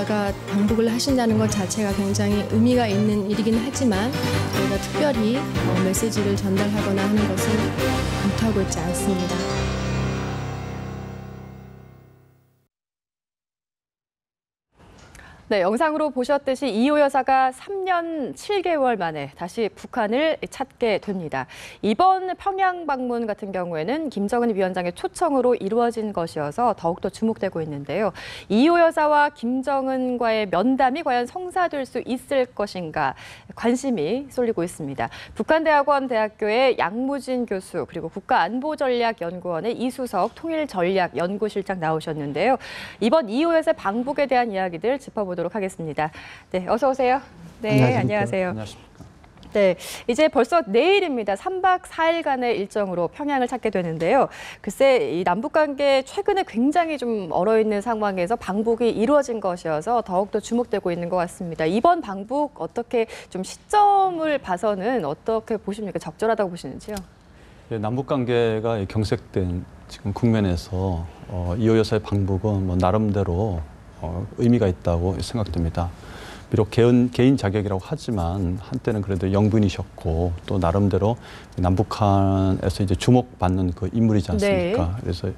여사가 방북을 하신다는 것 자체가 굉장히 의미가 있는 일이긴 하지만 저희가 특별히 메시지를 전달하거나 하는 것은 검토하고 있지 않습니다. 네, 영상으로 보셨듯이 이호 여사가 3년 7개월 만에 다시 북한을 찾게 됩니다. 이번 평양 방문 같은 경우에는 김정은 위원장의 초청으로 이루어진 것이어서 더욱더 주목되고 있는데요. 이호 여사와 김정은과의 면담이 과연 성사될 수 있을 것인가 관심이 쏠리고 있습니다. 북한대학원 대학교의 양무진 교수 그리고 국가안보전략연구원의 이수석 통일전략연구실장 나오셨는데요. 이번 이호 여사의 방북에 대한 이야기들 짚어보도록 하겠습니다. 네, 어서 오세요. 네, 안녕하세요. 안녕하십니까. 네, 이제 벌써 내일입니다. 3박 4일간의 일정으로 평양을 찾게 되는데요. 글쎄, 이 남북 관계 최근에 굉장히 좀 얼어있는 상황에서 방북이 이루어진 것이어서 더욱더 주목되고 있는 것 같습니다. 이번 방북 어떻게 좀 시점을 봐서는 어떻게 보십니까? 적절하다고 보시는지요? 예, 남북 관계가 경색된 지금 국면에서 이호 여사의 방북은 뭐 나름대로 의미가 있다고 생각됩니다. 비록 개인 자격이라고 하지만 한때는 그래도 영분이셨고 또 나름대로 남북한에서 이제 주목받는 그 인물이지 않습니까? 네. 그래서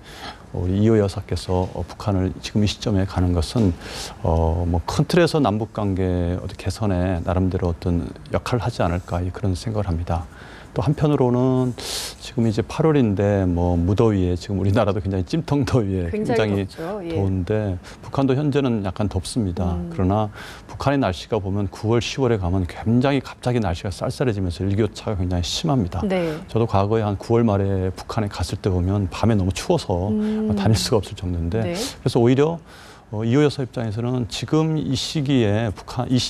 우리 이호 여사께서 북한을 지금 이 시점에 가는 것은 뭐 큰 틀에서 남북 관계 개선에 나름대로 어떤 역할을 하지 않을까 그런 생각을 합니다. 또 한편으로는 지금 이제 8월인데 뭐 무더위에 지금 우리나라도 굉장히 찜통더위에 굉장히 더운데 북한도 현재는 약간 덥습니다. 그러나 북한의 날씨가 보면 9월, 10월에 가면 굉장히 갑자기 날씨가 쌀쌀해지면서 일교차가 굉장히 심합니다. 네. 저도 과거에 한 9월 말에 북한에 갔을 때 보면 밤에 너무 추워서 다닐 수가 없을 정도인데 네. 그래서 오히려 이호 여사 입장에서는 지금 이 시기에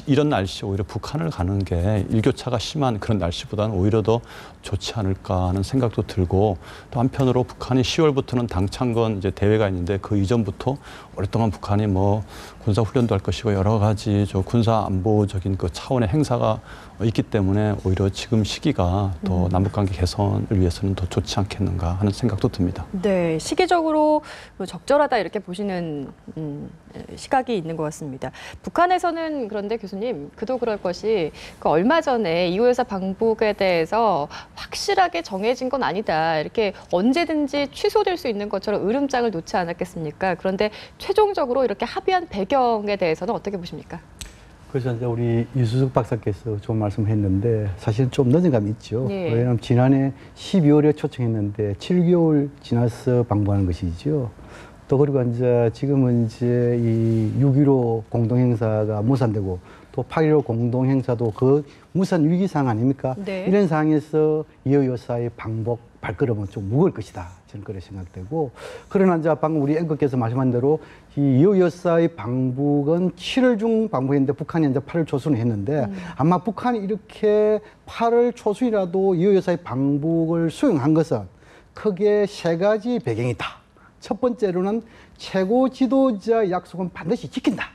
이런 날씨에 오히려 북한을 가는 게 일교차가 심한 그런 날씨보다는 오히려 더 좋지 않을까 하는 생각도 들고 또 한편으로 북한이 10월부터는 당창건 이제 대회가 있는데 그 이전부터 오랫동안 북한이 뭐 군사 훈련도 할 것이고 여러 가지 군사 안보적인 그 차원의 행사가 있기 때문에 오히려 지금 시기가 더 남북관계 개선을 위해서는 더 좋지 않겠는가 하는 생각도 듭니다. 네, 시기적으로 적절하다 이렇게 보시는 시각이 있는 것 같습니다. 북한에서는 그런데 교수님, 그도 그럴 것이 얼마 전에 이호 여사 방북에 대해서 확실하게 정해진 건 아니다. 이렇게 언제든지 취소될 수 있는 것처럼 으름장을 놓지 않았겠습니까? 그런데 최종적으로 이렇게 합의한 배경에 대해서는 어떻게 보십니까? 그래서 이제 우리 이수석 박사께서 좋은 말씀했는데 사실은 좀 늦은 감이 있죠. 예. 왜냐하면 지난해 12월에 초청했는데 7개월 지나서 방북하는 것이죠. 또 그리고 이제 지금은 이제 이 6.15 공동행사가 무산되고 또 8.15 공동행사도 그 무산 위기상 아닙니까? 네. 이런 상황에서 이호 여사의 방북 발걸음은 좀 무거울 것이다. 저는 그렇게 생각되고 그러나 이제 방금 우리 앵커께서 말씀한 대로 이 이호 여사의 방북은 7월 중 방북했는데 북한이 이제 8월 초순에 했는데 아마 북한이 이렇게 8월 초순이라도 이호 여사의 방북을 수용한 것은 크게 세 가지 배경이 있다. 첫 번째로는 최고 지도자 약속은 반드시 지킨다.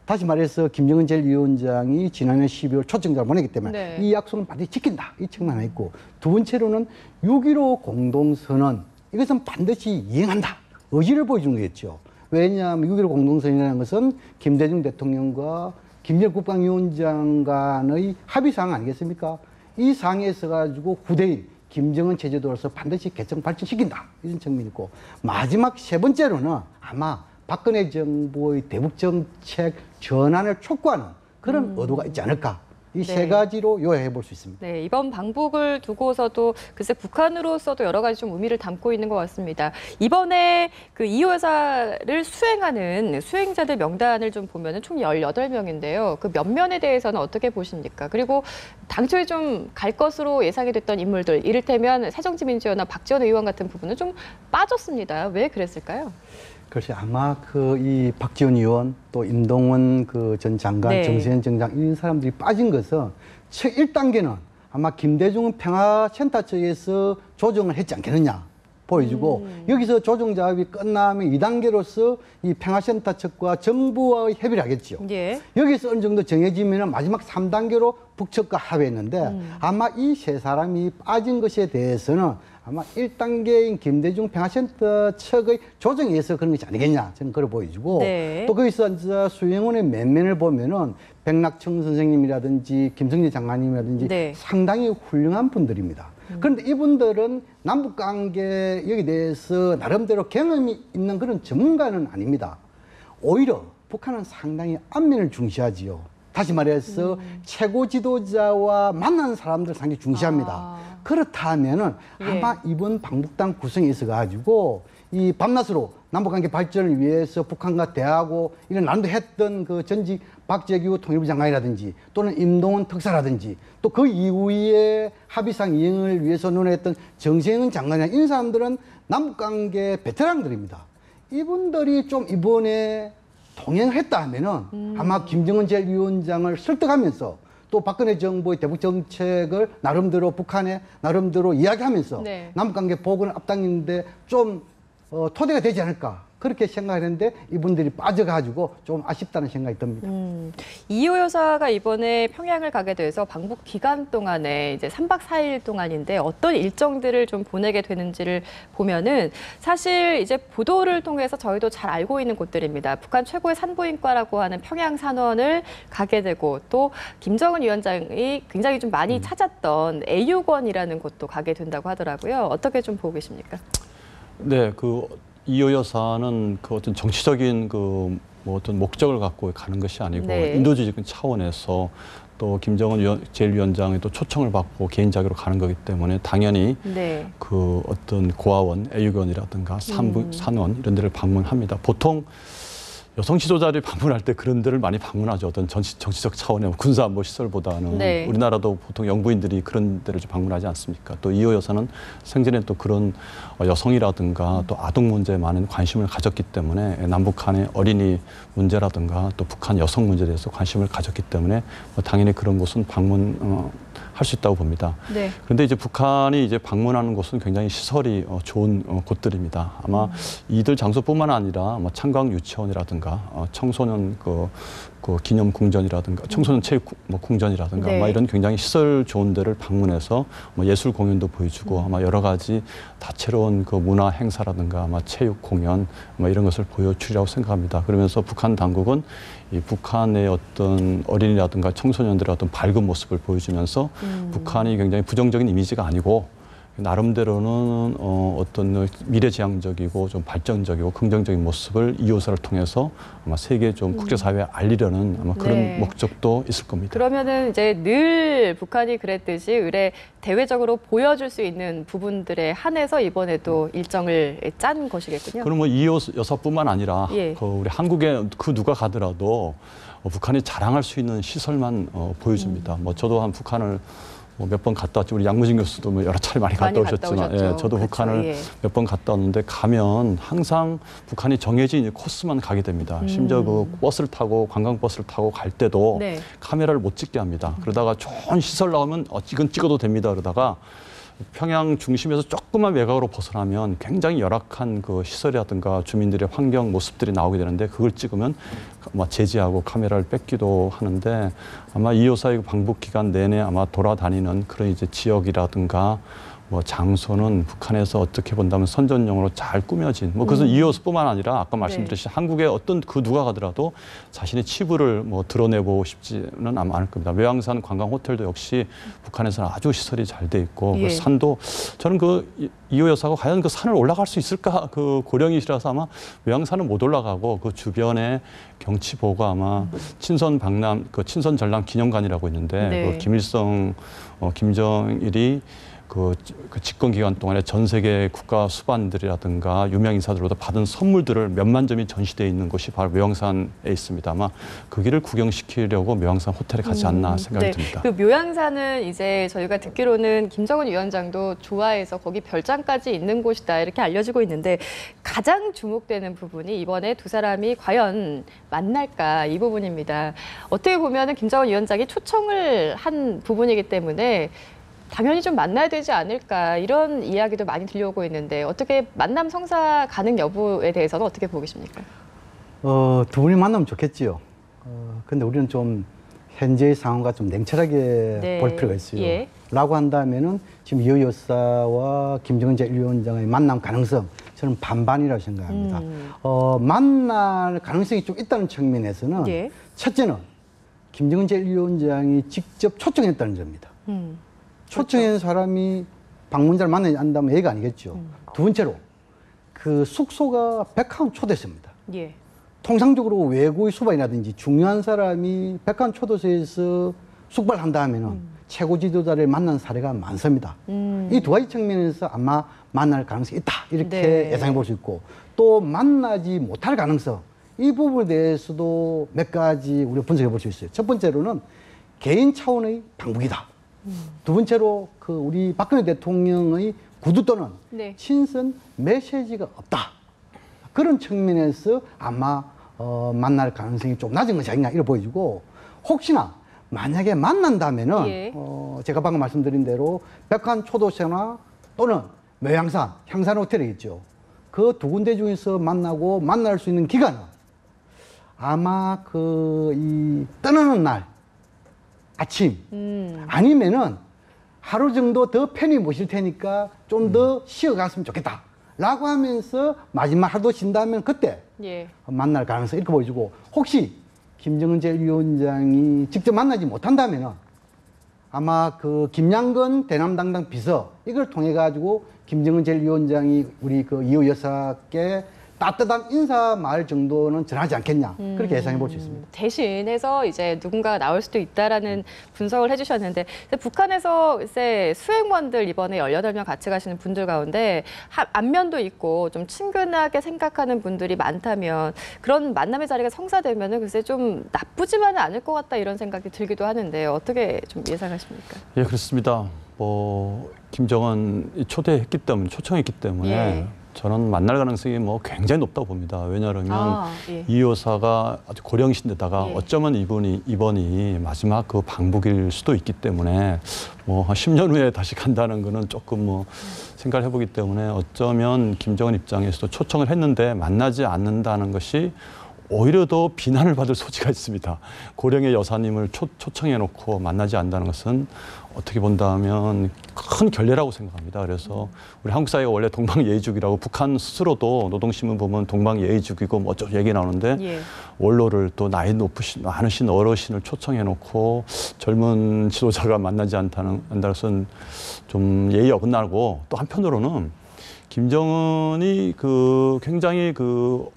다시 말해서 김정은 제1위원장이 지난해 12월 초청장을 보내기 때문에 네. 이 약속은 반드시 지킨다. 이 측면 하나 있고 두 번째로는 6.15 공동선언 이것은 반드시 이행한다. 의지를 보여주는 거겠죠. 왜냐하면 6.15 공동선언이라는 것은 김대중 대통령과 김정일 국방위원장 간의 합의사항 아니겠습니까? 이 사항에서 가지고 후대인 김정은 체제도로서 반드시 개정 발전시킨다. 이런 측면이 있고 마지막 세 번째로는 아마 박근혜 정부의 대북 정책 전환을 촉구하는 그런 의도가 있지 않을까. 이 세 가지로 요약해 볼 수 있습니다. 네, 이번 방북을 두고서도 글쎄 북한으로서도 여러 가지 좀 의미를 담고 있는 것 같습니다. 이번에 그 이호 여사를 수행하는 수행자들 명단을 좀 보면은 총 18명인데요. 그 면면에 대해서는 어떻게 보십니까? 그리고 당초에 좀 갈 것으로 예상이 됐던 인물들, 이를테면 새정치민주연합 박지원 의원 같은 부분은 좀 빠졌습니다. 왜 그랬을까요? 글쎄 아마 이 박지원 의원 또 임동원 그 전 장관, 네. 정세현 정장 이런 사람들이 빠진 것은 첫 1단계는 아마 김대중 평화센터 측에서 조정을 했지 않겠느냐 보여주고 여기서 조정 작업이 끝나면 2단계로서 이 평화센터 측과 정부와의 협의를 하겠죠. 예. 여기서 어느 정도 정해지면 마지막 3단계로 북측과 합의했는데 아마 이 세 사람이 빠진 것에 대해서는 아마 1단계인 김대중 평화센터 측의 조정에 의해서 그런 것이 아니겠냐, 저는 그걸 보여주고, 네. 또 거기서 이제 수행원의 면면을 보면은 백낙청 선생님이라든지 김성재 장관님이라든지 네. 상당히 훌륭한 분들입니다. 그런데 이분들은 남북관계 여기에 대해서 나름대로 경험이 있는 그런 전문가는 아닙니다. 오히려 북한은 상당히 안면을 중시하지요. 다시 말해서 최고 지도자와 만나는 사람들 상당히 중시합니다. 그렇다면은 아마 이번 방북단 구성에 있어가지고 이 밤낮으로 남북관계 발전을 위해서 북한과 대하고 이런 난도 했던 그 전직 박재규 통일부 장관이라든지 또는 임동원 특사라든지 또 그 이후에 합의상 이행을 위해서 논의했던 정세현 장관이나 이런 사람들은 남북관계 베테랑들입니다. 이분들이 좀 이번에 동행했다 하면은 아마 김정은 제1위원장을 설득하면서 또 박근혜 정부의 대북 정책을 나름대로 북한에 나름대로 이야기하면서 네. 남북관계 복원을 앞당기는데 좀 토대가 되지 않을까 그렇게 생각했는데 이분들이 빠져가지고 좀 아쉽다는 생각이 듭니다. 이호 여사가 이번에 평양을 가게 돼서 방북 기간 동안에 이제 3박 4일 동안인데 어떤 일정들을 좀 보내게 되는지를 보면은 사실 이제 보도를 통해서 저희도 잘 알고 있는 곳들입니다. 북한 최고의 산부인과라고 하는 평양 산원을 가게 되고 또 김정은 위원장이 굉장히 좀 많이 찾았던 애육원이라는 곳도 가게 된다고 하더라고요. 어떻게 좀 보고 계십니까? 네, 이호 여사는 그 어떤 정치적인 뭐 어떤 목적을 갖고 가는 것이 아니고 네. 인도주의적인 차원에서 또 김정은 제1위원장의 또 초청을 받고 개인 자격으로 가는 거기 때문에 당연히 네. 그 어떤 고아원, 애육원이라든가 산원 이런 데를 방문합니다. 보통 여성 지도자들이 방문할 때 그런 데를 많이 방문하죠. 어떤 정치적 차원의 군사안보 시설보다는 네. 우리나라도 보통 영부인들이 그런 데를 좀 방문하지 않습니까? 또 이호 여사는 생전에 또 그런 여성이라든가 또 아동 문제에 많은 관심을 가졌기 때문에 남북한의 어린이 문제라든가 또 북한 여성 문제에 대해서 관심을 가졌기 때문에 당연히 그런 곳은 방문할 수 있다고 봅니다. 네. 그런데 이제 북한이 이제 방문하는 곳은 굉장히 시설이 좋은 곳들입니다. 아마 이들 장소뿐만 아니라 창광 유치원이라든가 청소년 그 기념 궁전이라든가 청소년 체육 궁전이라든가 네. 아마 이런 굉장히 시설 좋은 데를 방문해서 예술 공연도 보여주고 아마 여러 가지 다채로운 그 문화 행사라든가 아마 체육 공연 이런 것을 보여주리라고 생각합니다. 그러면서 북한 당국은 이 북한의 어떤 어린이라든가 청소년들의 어떤 밝은 모습을 보여주면서 북한이 굉장히 부정적인 이미지가 아니고 나름대로는 어떤 미래지향적이고 좀 발전적이고 긍정적인 모습을 이 요사를 통해서 아마 세계 좀 국제사회에 알리려는 아마 그런 네. 목적도 있을 겁니다. 그러면은 이제 늘 북한이 그랬듯이 의뢰 대외적으로 보여줄 수 있는 부분들에 한해서 이번에도 일정을 짠 것이겠군요. 그럼 이 여사뿐만 아니라 예. 우리 한국에 그 누가 가더라도 북한이 자랑할 수 있는 시설만 보여줍니다. 저도 한 북한을 몇 번 갔다 왔죠. 우리 양무진 교수도 여러 차례 많이 갔다 오셨지만, 예, 저도 그렇죠. 북한을 예. 몇 번 갔다 왔는데 가면 항상 북한이 정해진 코스만 가게 됩니다. 심지어 그 버스를 타고 관광버스를 타고 갈 때도 네. 카메라를 못 찍게 합니다. 그러다가 좋은 시설 나오면 이건 찍어도 됩니다. 그러다가 평양 중심에서 조금만 외곽으로 벗어나면 굉장히 열악한 그 시설이라든가 주민들의 환경 모습들이 나오게 되는데 그걸 찍으면 제지하고 카메라를 뺏기도 하는데 아마 이 여사의 방북 기간 내내 아마 돌아다니는 그런 이제 지역이라든가 장소는 북한에서 어떻게 본다면 선전용으로 잘 꾸며진 그것은 이 여사뿐만 아니라 아까 말씀드렸듯이 네. 한국의 어떤 그 누가 가더라도 자신의 치부를 드러내보고 싶지는 않을 겁니다. 외양산 관광 호텔도 역시 북한에서는 아주 시설이 잘 돼 있고 예. 그 산도 저는 이호 여사가 과연 그 산을 올라갈 수 있을까 그 고령이시라서 아마 외양산은 못 올라가고 그 주변에 경치 보고 아마 친선 박람 친선 전람 기념관이라고 있는데 네. 김일성 김정일이 그 집권 기간 동안에 전 세계 국가 수반들이라든가 유명 인사들로부터 받은 선물들을 몇만 점이 전시되어 있는 곳이 바로 묘양산에 있습니다. 아마 그 길을 구경시키려고 묘양산 호텔에 가지 않나 생각이 네. 듭니다. 그 묘양산은 이제 저희가 듣기로는 김정은 위원장도 좋아해서 거기 별장까지 있는 곳이다 이렇게 알려지고 있는데 가장 주목되는 부분이 이번에 두 사람이 과연 만날까 이 부분입니다. 어떻게 보면은 김정은 위원장이 초청을 한 부분이기 때문에 당연히 좀 만나야 되지 않을까 이런 이야기도 많이 들려오고 있는데 어떻게 만남 성사 가능 여부에 대해서는 어떻게 보고 계십니까? 두 분이 만나면 좋겠지요. 근데 우리는 좀 현재의 상황과 좀 냉철하게 네. 볼 필요가 있어요. 예. 라고 한다면은 지금 이 여사와 김정은 제1위원장의 만남 가능성 저는 반반이라고 생각합니다. 만날 가능성이 좀 있다는 측면에서는 예. 첫째는 김정은 제1위원장이 직접 초청했다는 점입니다. 초청한 사람이 방문자를 만나지 않는다면 예가 아니겠죠. 두 번째로 그 숙소가 백화원 초대소입니다. 예. 통상적으로 외국의 수반이라든지 중요한 사람이 백화원 초대소에서 숙박을 한다 하면은 최고 지도자를 만난 사례가 많습니다. 이 두 가지 측면에서 아마 만날 가능성이 있다 이렇게 네. 예상해 볼 수 있고 또 만나지 못할 가능성 이 부분에 대해서도 몇 가지 우리가 분석해 볼 수 있어요. 첫 번째로는 개인 차원의 방북이다. 두 번째로 그 우리 박근혜 대통령의 구두 또는 네. 친선 메시지가 없다. 그런 측면에서 아마 만날 가능성이 좀 낮은 것이 아니냐 이렇게 보여지고 혹시나 만약에 만난다면은 예. 제가 방금 말씀드린 대로 백화원 초도세나 또는 매양산, 향산 호텔이겠죠. 그 두 군데 중에서 만나고 만날 수 있는 기간은 아마 이 떠나는 날 아침 아니면은 하루 정도 더 편히 모실 테니까 좀 더 쉬어갔으면 좋겠다. 라고 하면서 마지막 하루 쉰다면 그때 예. 만날 가능성이 이렇게 보여지고 혹시 김정은 제1위원장이 직접 만나지 못한다면은 아마 그 김양근 대남당당 비서 이걸 통해 가지고 김정은 제1위원장이 우리 그 이호 여사께 따뜻한 인사 말 정도는 전하지 않겠냐 그렇게 예상해 볼 수 있습니다. 대신해서 이제 누군가가 나올 수도 있다라는 분석을 해주셨는데 북한에서 글쎄 수행원들 이번에 18명 같이 가시는 분들 가운데 안면도 있고 좀 친근하게 생각하는 분들이 많다면 그런 만남의 자리가 성사되면은 글쎄 좀 나쁘지만은 않을 것 같다 이런 생각이 들기도 하는데 어떻게 좀 예상하십니까? 예, 그렇습니다. 김정은이 초청했기 때문에 예. 저는 만날 가능성이 굉장히 높다고 봅니다. 왜냐하면 예. 이 여사가 아주 고령이신데다가 예. 어쩌면 이번이 마지막 그 방북일 수도 있기 때문에 한 10년 후에 다시 간다는 거는 조금 생각을 해보기 때문에 어쩌면 김정은 입장에서도 초청을 했는데 만나지 않는다는 것이 오히려 더 비난을 받을 소지가 있습니다. 고령의 여사님을 초청해놓고 만나지 않는다는 것은 어떻게 본다면 큰 결례라고 생각합니다. 그래서 우리 한국 사회가 원래 동방예의주의라고 북한 스스로도 노동신문 보면 동방예의주의고 어쩌고 얘기 나오는데 예. 원로를 또 나이 많으신 어르신을 초청해놓고 젊은 지도자가 만나지 않는다는 것은 좀 예의 어긋나고 또 한편으로는 김정은이 굉장히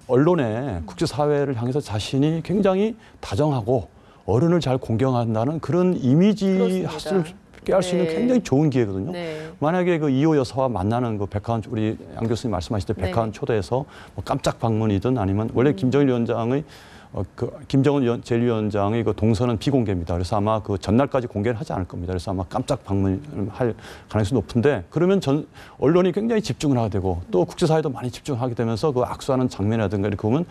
언론에 국제사회를 향해서 자신이 굉장히 다정하고 어른을 잘 공경한다는 그런 이미지 를 깨할 수 있는 굉장히 좋은 기회거든요. 네. 만약에 이호 여사와 만나는 백화원 우리 양 교수님 말씀하실 때 백화원 초대해서 깜짝 방문이든 아니면 원래 김정일 위원장의 김정은 제1위원장의 동선은 비공개입니다. 그래서 아마 전날까지 공개를 하지 않을 겁니다. 그래서 아마 깜짝 방문을 할 가능성이 높은데 그러면 언론이 굉장히 집중을 하게 되고 또 국제사회도 많이 집중하게 되면서 악수하는 장면이라든가 이렇게 보면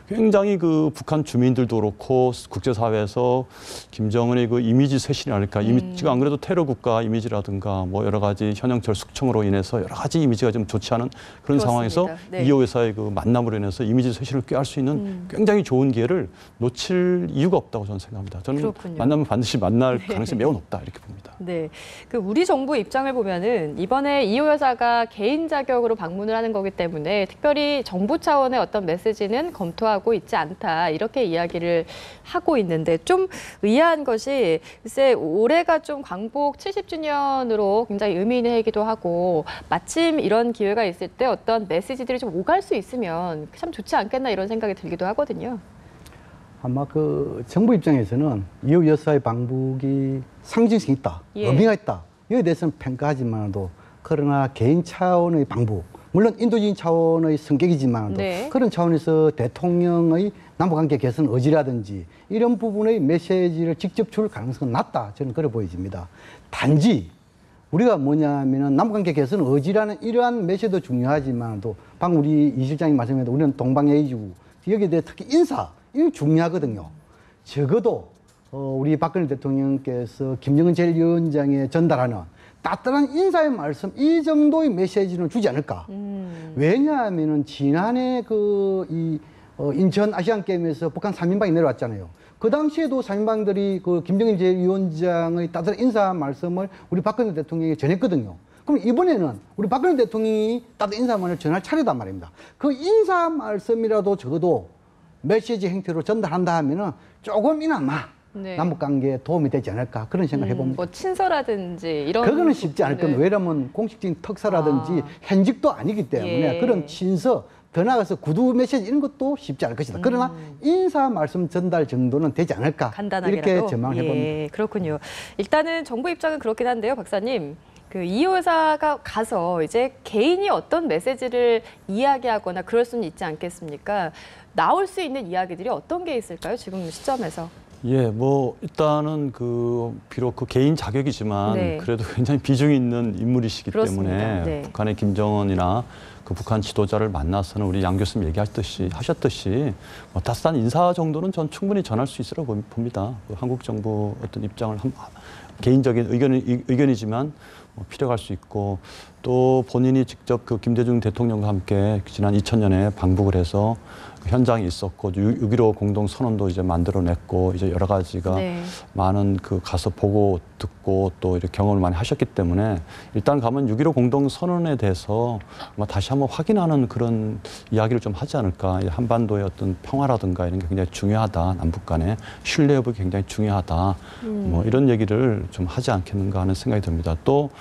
굉장히 북한 주민들도 그렇고 국제사회에서 김정은의 이미지 쇄신이랄까 이미지가 안 그래도 테러 국가 이미지라든가 여러 가지 현영철 숙청으로 인해서 여러 가지 이미지가 좀 좋지 않은 그런 그렇습니다. 상황에서 네. 이호 여사의 만남으로 인해서 이미지 쇄신을 꾀할 수 있는 굉장히 좋은 기회를 놓칠 이유가 없다고 저는 생각합니다. 저는 그렇군요. 만나면 반드시 만날 가능성이 매우 높다 이렇게 봅니다. 네, 우리 정부 입장을 보면은 이번에 이호 여사가 개인 자격으로 방문을 하는 거기 때문에 특별히 정부 차원의 어떤 메시지는 검토하고 있지 않다 이렇게 이야기를 하고 있는데 좀 의아한 것이 글쎄 올해가 좀 광복 70주년으로 굉장히 의미 있는 해이기도 하고 마침 이런 기회가 있을 때 어떤 메시지들이 좀 오갈 수 있으면 참 좋지 않겠나 이런 생각이 들기도 하거든요. 아마 정부 입장에서는 이호 여사의 방북이 상징성이 있다, 예. 의미가 있다. 이에 대해서는 평가하지만도 그러나 개인 차원의 방북, 물론 인도적인 차원의 성격이지만도 네. 그런 차원에서 대통령의 남북관계 개선 의지라든지 이런 부분의 메시지를 직접 줄 가능성은 낮다. 저는 그래 보여집니다. 단지 우리가 뭐냐면은 남북관계 개선 의지라는 이러한 메시지도 중요하지만도 방금 우리 이 실장이 말씀했던 우리는 동방예의지구 여기에 대해 특히 인사 이게 중요하거든요. 적어도 우리 박근혜 대통령께서 김정은 제1위원장에 전달하는 따뜻한 인사의 말씀 이 정도의 메시지는 주지 않을까. 왜냐하면은 지난해 인천 아시안게임에서 북한 3인방이 내려왔잖아요. 그 당시에도 3인방들이 그 김정일 제1위원장의 따뜻한 인사 말씀을 우리 박근혜 대통령에게 전했거든요. 그럼 이번에는 우리 박근혜 대통령이 따뜻한 인사말을 전할 차례단 말입니다. 그 인사 말씀이라도 적어도 메시지 형태로 전달한다 하면은 조금이나마 네. 남북관계에 도움이 되지 않을까 그런 생각을 해봅니다. 뭐 친서라든지 이런 그거는 쉽지 않을 겁니다. 왜냐하면 공식적인 특사라든지 현직도 아니기 때문에 그런 친서 더 나아가서 구두 메시지 이런 것도 쉽지 않을 것이다. 그러나 인사 말씀 전달 정도는 되지 않을까 간단하게라도. 이렇게 전망을 해봅니다. 예, 그렇군요. 일단은 정부 입장은 그렇긴 한데요, 박사님. 그 이호 여사가 가서 이제 개인이 어떤 메시지를 이야기하거나 그럴 수는 있지 않겠습니까? 나올 수 있는 이야기들이 어떤 게 있을까요? 지금 시점에서. 예, 뭐 일단은 그 비록 그 개인 자격이지만 네. 그래도 굉장히 비중이 있는 인물이시기 그렇습니다. 때문에 네. 북한의 김정은이나 그 북한 지도자를 만나서는 우리 양 교수님 하셨듯이 뭐 따뜻한 인사 정도는 전 충분히 전할 수 있으라고 봅니다. 그 한국 정부 어떤 입장을 개인적인 의견이지만 뭐 필요할 수 있고 또 본인이 직접 그 김대중 대통령과 함께 지난 2000년에 방북을 해서 현장에 있었고 6.15 공동선언도 이제 만들어냈고 이제 여러 가지가 네. 많은 그 가서 보고 듣고 또 이렇게 경험을 많이 하셨기 때문에 일단 가면 6.15 공동선언에 대해서 아마 다시 한번 확인하는 그런 이야기를 좀 하지 않을까. 한반도의 어떤 평화라든가 이런 게 굉장히 중요하다. 남북 간의 신뢰 회복이 굉장히 중요하다. 뭐 이런 얘기를 좀 하지 않겠는가 하는 생각이 듭니다. 또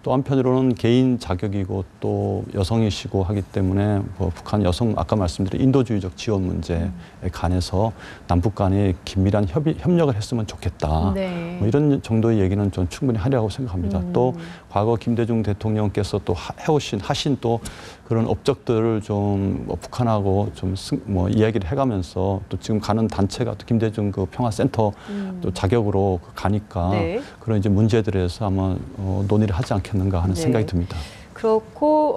한편으로는 개인 자격이고 또 여성이시고 하기 때문에 뭐 북한 여성 아까 말씀드린 인도주의적 지원 문제에 관해서 남북 간에 긴밀한 협력을 했으면 좋겠다. 네. 뭐 이런 정도의 얘기는 좀 충분히 하리라고 생각합니다. 또 과거 김대중 대통령께서 또 하신 또 그런 업적들을 좀뭐 북한하고 좀 뭐 이야기를 해가면서 또 지금 가는 단체가 또 김대중 그 평화센터 또 자격으로 가니까 네. 그런 이제 문제들에서 아마 논의를 하지 않겠는가 하는 네. 생각이 듭니다. 그렇고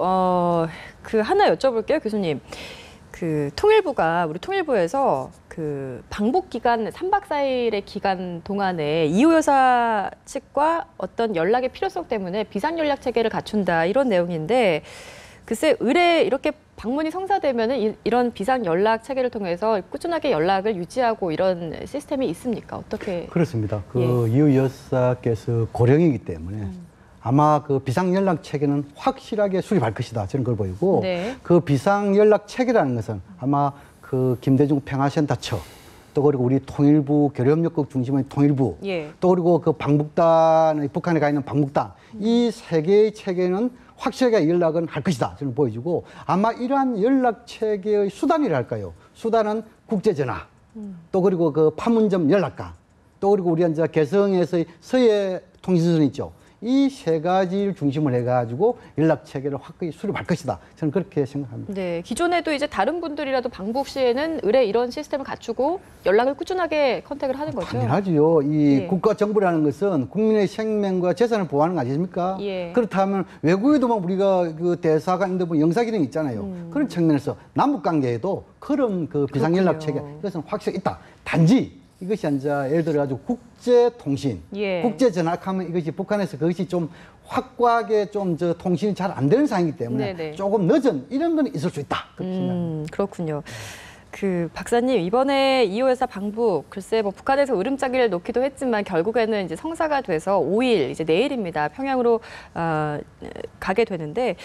그 하나 여쭤볼게요, 교수님. 그 우리 통일부에서 그 방북 기간 3박 4일의 기간 동안에 이호 여사 측과 어떤 연락의 필요성 때문에 비상 연락 체계를 갖춘다 이런 내용인데. 글쎄 의뢰 이렇게 방문이 성사되면은 이런 비상 연락 체계를 통해서 꾸준하게 연락을 유지하고 이런 시스템이 있습니까? 어떻게? 그렇습니다. 그 이호 여사께서 고령이기 때문에 아마 그 비상 연락 체계는 확실하게 수립할 것이다 저는 걸 보이고 네. 그 비상 연락 체계라는 것은 아마 그 김대중 평화센터 또 그리고 우리 통일부 교류협력국 중심의 통일부 또 그리고 그 방북단 북한에 가 있는 방북단 이 세 개의 체계는 확실하게 연락은 할 것이다 저는 보여지고 아마 이러한 연락 체계의 수단이랄까요? 수단은 국제전화 또 그리고 그 판문점 연락관 또 그리고 우리 이제 개성에서의 서해 통신선 있죠. 이 세 가지를 중심을 해가지고 연락 체계를 확실히 수립할 것이다. 저는 그렇게 생각합니다. 네, 기존에도 이제 다른 분들이라도 방북 시에는 의뢰 이런 시스템을 갖추고 연락을 꾸준하게 컨택을 하는 거죠. 당연하죠. 이 국가 정부라는 것은 국민의 생명과 재산을 보호하는 거 아니십니까? 그렇다면 외국에도만 우리가 그 대사관인데 뭐 영사 기능이 있잖아요. 그런 측면에서 남북 관계에도 그런 그 비상 연락 체계 이것은 확실히 있다. 단지 이것이 이제 예를 들어 가지고 국제통신, 국제전화하면 이것이 북한에서 그것이 좀 확고하게 좀 통신이 잘 안 되는 상황이기 때문에 조금 늦은 이런 건 있을 수 있다. 그렇게 생각합니다. 그렇군요. 그 박사님 이번에 이호 여사 방북 글쎄 뭐 북한에서 으름장기를 놓기도 했지만 결국에는 이제 성사가 돼서 5일 이제 내일입니다. 평양으로 가게 되는데.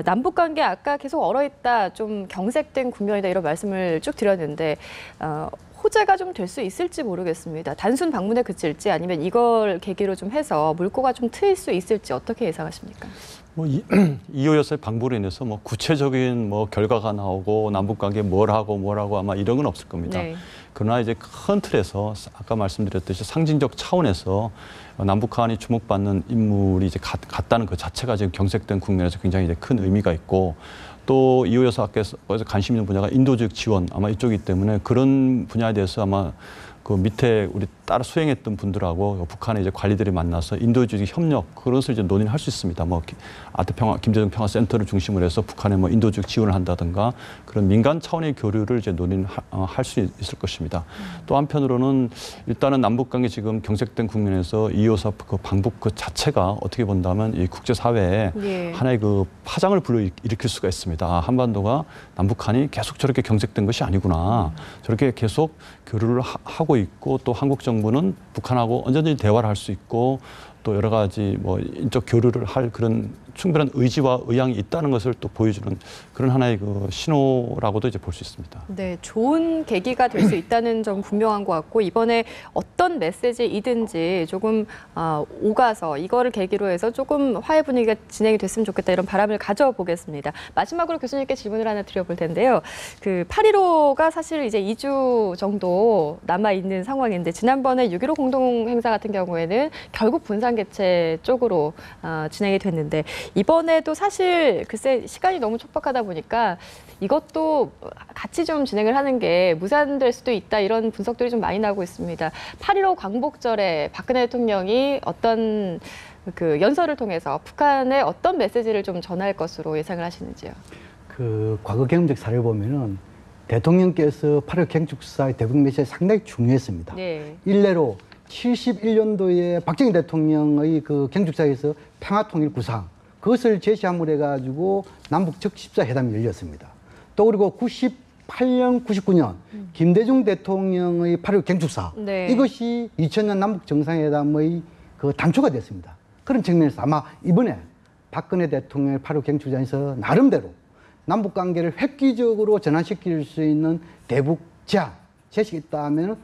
남북 관계 아까 계속 얼어있다, 좀 경색된 국면이다 이런 말씀을 쭉 드렸는데 호재가 좀 될 수 있을지 모르겠습니다. 단순 방문에 그칠지 아니면 이걸 계기로 좀 해서 물꼬가 좀 트일 수 있을지 어떻게 예상하십니까? 뭐 이호 여사의 방북으로 인해서 뭐 구체적인 뭐 결과가 나오고 남북 관계에 뭘 하고 아마 이런 건 없을 겁니다. 네. 그러나 이제 큰 틀에서 아까 말씀드렸듯이 상징적 차원에서 남북한이 주목받는 인물이 이제 같다는 그 자체가 지금 경색된 국면에서 굉장히 이제 큰 의미가 있고 또 이호 여사께서 관심 있는 분야가 인도적 지원 아마 이쪽이기 때문에 그런 분야에 대해서 아마 그 밑에 우리 따라 수행했던 분들하고 북한의 이제 관리들이 만나서 인도주의 협력 그것을 이제 논의를 할 수 있습니다. 뭐 김대중 평화센터를 중심으로 해서 북한에 뭐 인도주의 지원을 한다든가 그런 민간 차원의 교류를 이제 논의를 할 수 있을 것입니다. 또 한편으로는 일단은 남북 관계 지금 경색된 국면에서 2.25 그 방북 그 자체가 어떻게 본다면 이 국제 사회에 예. 하나의 그 파장을 불러일으킬 수가 있습니다. 한반도가 남북한이 계속 저렇게 경색된 것이 아니구나. 저렇게 계속 교류를 하고 있고 또 한국 정부는 북한하고 언제든지 대화를 할 수 있고 또 여러 가지 뭐 인적 교류를 할 그런 충분한 의지와 의향이 있다는 것을 또 보여주는 그런 하나의 그 신호라고도 이제 볼 수 있습니다. 네, 좋은 계기가 될 수 있다는 점 분명한 것 같고 이번에 어떤 메시지이든지 조금 오가서 이거를 계기로 해서 조금 화해 분위기가 진행이 됐으면 좋겠다 이런 바람을 가져보겠습니다. 마지막으로 교수님께 질문을 하나 드려볼 텐데요. 그 8.15가 사실 이제 2주 정도 남아 있는 상황인데 지난번에 6.15 공동행사 같은 경우에는 결국 분산개최 쪽으로 진행이 됐는데 이번에도 사실 글쎄 시간이 너무 촉박하다 보니까 이것도 같이 좀 진행을 하는 게 무산될 수도 있다 이런 분석들이 좀 많이 나오고 있습니다. 8.15 광복절에 박근혜 대통령이 어떤 그 연설을 통해서 북한에 어떤 메시지를 좀 전할 것으로 예상을 하시는지요? 그 과거 경험적 사례를 보면은 대통령께서 8.15 경축사의 대북 메시지가 상당히 중요했습니다. 네. 일례로 71년도에 박정희 대통령의 그 경축사에서 평화통일 구상 그것을 제시함으로 해가지고 남북 적십자 회담이 열렸습니다. 또 그리고 98년, 99년 김대중 대통령의 8.15 경축사 네. 이것이 2000년 남북 정상회담의 그 단초가 됐습니다. 그런 측면에서 아마 이번에 박근혜 대통령의 8.15 경축사에서 나름대로 남북 관계를 획기적으로 전환시킬 수 있는 대북 제안 제시가 있다면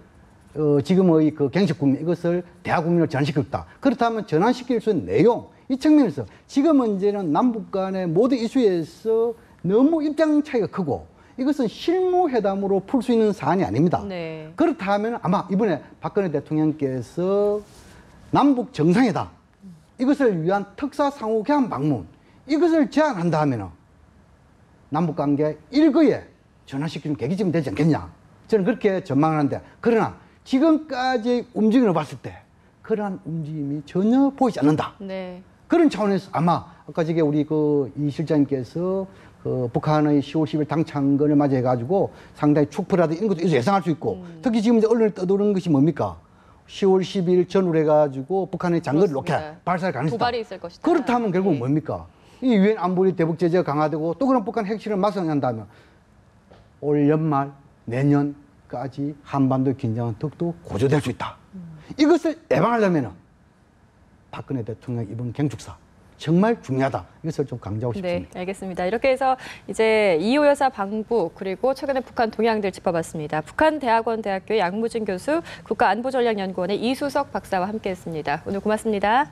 지금의 그 경식 국민 이것을 대화 국민으로 전환시켰다. 그렇다면 전환시킬 수 있는 내용 이 측면에서 지금 문제는 남북 간의 모든 이슈에서 너무 입장 차이가 크고 이것은 실무회담으로 풀 수 있는 사안이 아닙니다. 네. 그렇다면 아마 이번에 박근혜 대통령께서 남북 정상회담 이것을 위한 특사 상호교환 방문 이것을 제안한다 하면 남북 관계 일거에 전환시키는 계기가 되지 않겠냐. 저는 그렇게 전망하는데 그러나 지금까지 움직임을 봤을 때 그러한 움직임이 전혀 보이지 않는다. 네. 그런 차원에서 아마 아까 저게 우리 그 이 실장님께서 그 북한의 10월 10일 당창건을 맞이해가지고 상당히 축포라든지 이런 것도 예상할 수 있고 특히 지금 이제 언론에 떠도는 것이 뭡니까? 10월 10일 전후로 해가지고 북한의 장거리 로켓 발사를 가능성이 도발이 있을 것이다. 그렇다면 결국 네. 뭡니까? 이 유엔 안보리 대북 제재가 강화되고 또 그런 북한 핵실을 막상한다면 올 연말 내년까지 한반도 긴장은 더욱더 고조될 수 있다. 이것을 예방하려면 박근혜 대통령 이번 경축사 정말 중요하다. 이것을 좀 강조하고 싶습니다. 네, 알겠습니다. 이렇게 해서 이제 2.25 여사 방북 그리고 최근의 북한 동향들 짚어봤습니다. 북한대학원 대학교 양무진 교수, 국가안보전략연구원의 이수석 박사와 함께했습니다. 오늘 고맙습니다.